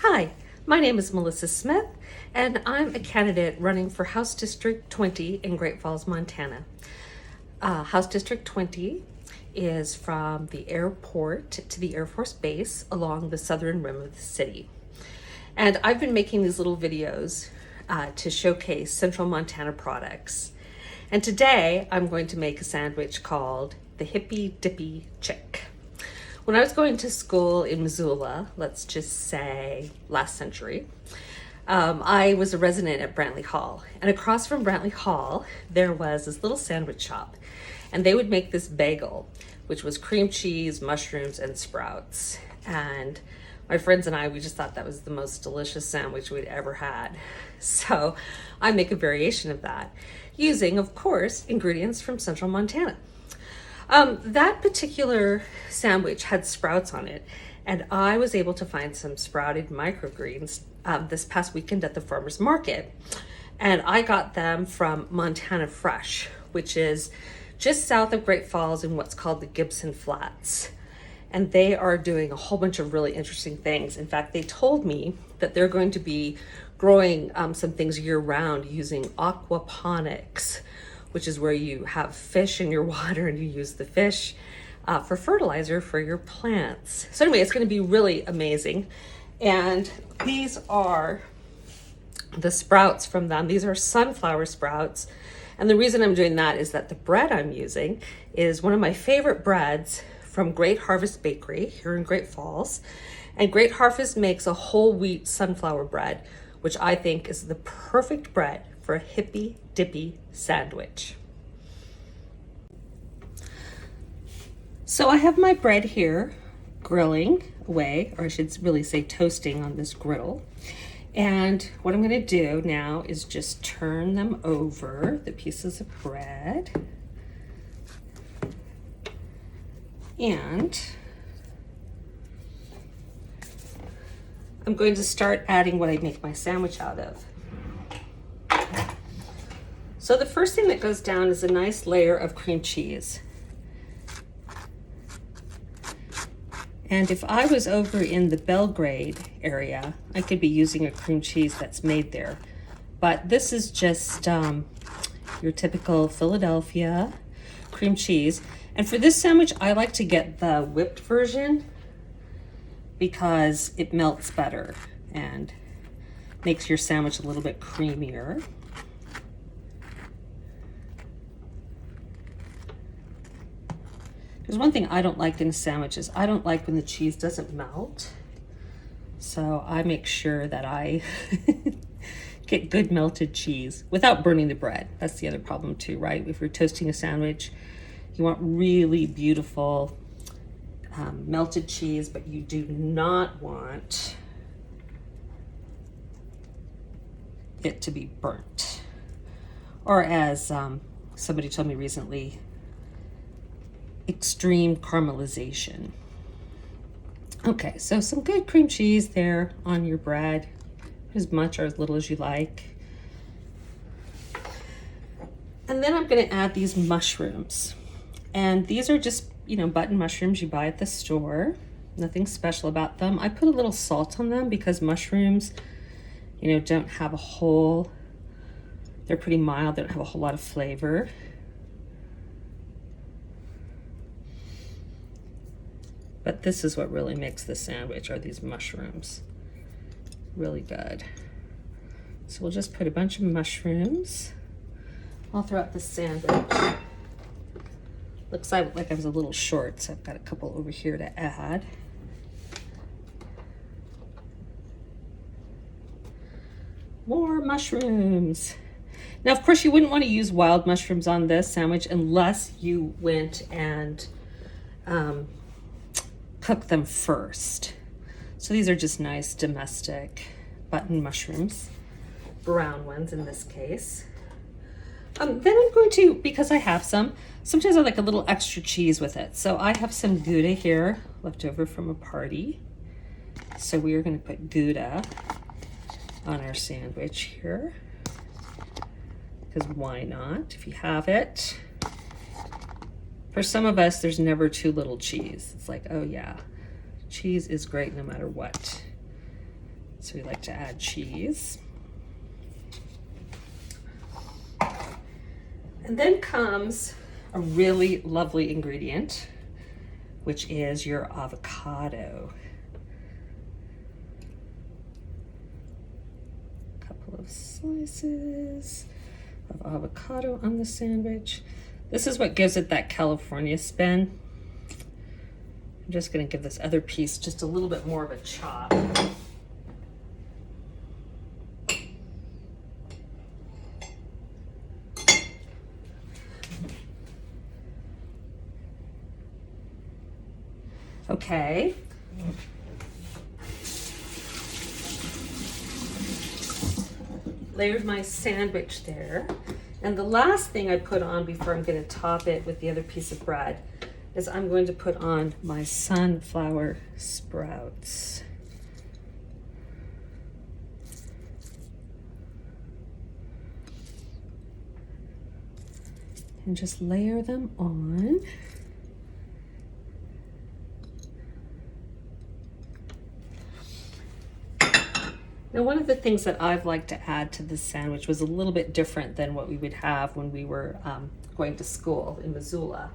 Hi, my name is Melissa Smith, and I'm a candidate running for House District 20 in Great Falls, Montana. House District 20 is from the airport to the Air Force Base along the southern rim of the city. And I've been making these little videos to showcase Central Montana products. And today I'm going to make a sandwich called the Hippie Dippie Chick. When I was going to school in Missoula, let's just say last century, I was a resident at Brantley Hall. And across from Brantley Hall, there was this little sandwich shop. And they would make this bagel, which was cream cheese, mushrooms, and sprouts. And my friends and I, we just thought that was the most delicious sandwich we'd ever had. So I make a variation of that using, of course, ingredients from Central Montana. That particular sandwich had sprouts on it, and I was able to find some sprouted microgreens this past weekend at the farmer's market. And I got them from Montana Fresh, which is just south of Great Falls in what's called the Gibson Flats. And they are doing a whole bunch of really interesting things. In fact, they told me that they're going to be growing some things year-round using aquaponics, which is where you have fish in your water and you use the fish for fertilizer for your plants. So anyway, it's going to be really amazing. And these are the sprouts from them. These are sunflower sprouts. And the reason I'm doing that is that the bread I'm using is one of my favorite breads from Great Harvest Bakery here in Great Falls. And Great Harvest makes a whole wheat sunflower bread, which I think is the perfect bread for a hippie dippy sandwich. So I have my bread here grilling away, or I should really say toasting on this griddle. And what I'm going to do now is just turn them over, the pieces of bread. And I'm going to start adding what I make my sandwich out of. So the first thing that goes down is a nice layer of cream cheese. And if I was over in the Belgrade area, I could be using a cream cheese that's made there. But this is just your typical Philadelphia cream cheese. And for this sandwich, I like to get the whipped version because it melts better and makes your sandwich a little bit creamier. There's one thing I don't like in sandwiches. I don't like when the cheese doesn't melt. So I make sure that I get good melted cheese without burning the bread. That's the other problem too, right? If you're toasting a sandwich, you want really beautiful melted cheese, but you do not want it to be burnt. Or as somebody told me recently, extreme caramelization. Okay, so some good cream cheese there on your bread, as much or as little as you like. And then I'm going to add these mushrooms. And these are just, button mushrooms you buy at the store. Nothing special about them. I put a little salt on them because mushrooms, don't have they're pretty mild. They don't have a whole lot of flavor. But this is what really makes the sandwich, are these mushrooms. Really good. So we'll just put a bunch of mushrooms all throughout the sandwich. Looks like I was a little short, so I've got a couple over here to add. More mushrooms. Now, of course, you wouldn't want to use wild mushrooms on this sandwich unless you went and cook them first. So these are just nice domestic button mushrooms, brown ones in this case. Then I'm going to, because I have sometimes I like a little extra cheese with it. So I have some Gouda here left over from a party. So we are going to put Gouda on our sandwich here, because why not if you have it. For some of us, there's never too little cheese. It's like, oh yeah, cheese is great no matter what. So we like to add cheese. And then comes a really lovely ingredient, which is your avocado. A couple of slices of avocado on the sandwich. This is what gives it that California spin. I'm just going to give this other piece just a little bit more of a chop. Okay. Layered my sandwich there. And the last thing I put on before I'm going to top it with the other piece of bread is I'm going to put on my sunflower sprouts. And just layer them on. Now, one of the things that I've liked to add to this sandwich was a little bit different than what we would have when we were going to school in Missoula,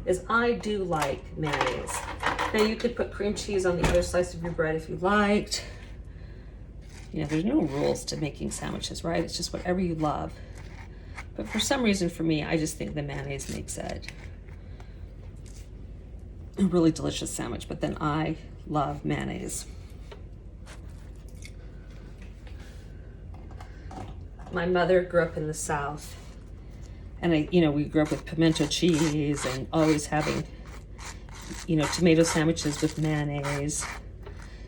is I do like mayonnaise. Now, you could put cream cheese on the other slice of your bread if you liked. You know, there's no rules to making sandwiches, right? It's just whatever you love. But for some reason, for me, I just think the mayonnaise makes it a really delicious sandwich. But then I love mayonnaise. My mother grew up in the South, and we grew up with pimento cheese and always having, tomato sandwiches with mayonnaise.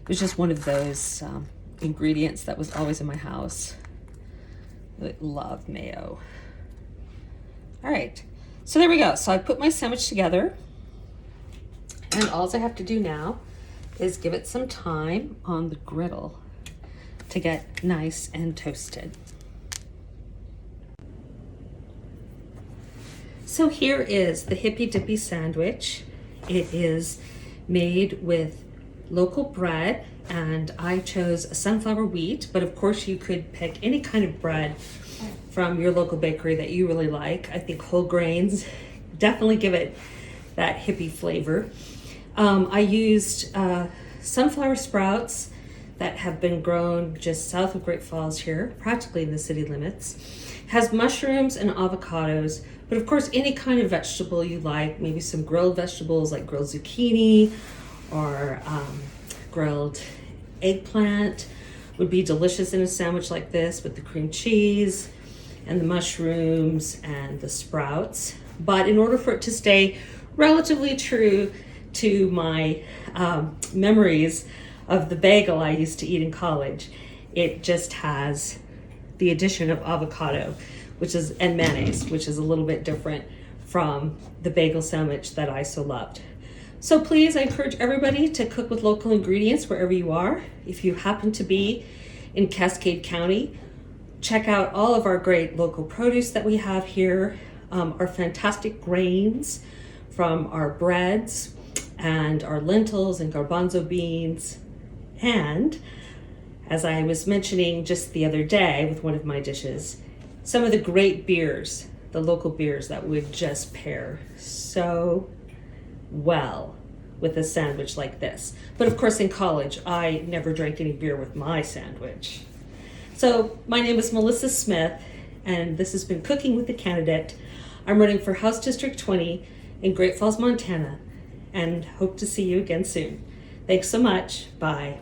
It was just one of those ingredients that was always in my house. I love mayo. All right, so there we go. So I put my sandwich together, and all I have to do now is give it some time on the griddle to get nice and toasted. So here is the Hippie Dippie sandwich. It is made with local bread, and I chose sunflower wheat, but of course you could pick any kind of bread from your local bakery that you really like. I think whole grains definitely give it that hippie flavor. I used sunflower sprouts that have been grown just south of Great Falls here, practically in the city limits. Has mushrooms and avocados, but of course any kind of vegetable you like, maybe some grilled vegetables like grilled zucchini or grilled eggplant would be delicious in a sandwich like this with the cream cheese and the mushrooms and the sprouts. But in order for it to stay relatively true to my memories of the bagel I used to eat in college, it just has the addition of avocado, and mayonnaise, which is a little bit different from the bagel sandwich that I so loved. So please, I encourage everybody to cook with local ingredients wherever you are. If you happen to be in Cascade County, check out all of our great local produce that we have here, our fantastic grains from our breads and our lentils and garbanzo beans. And as I was mentioning just the other day with one of my dishes, some of the great beers, the local beers that would just pair so well with a sandwich like this. But of course in college, I never drank any beer with my sandwich. So my name is Melissa Smith, and this has been Cooking with the Candidate. I'm running for House District 20 in Great Falls, Montana, and hope to see you again soon. Thanks so much. Bye.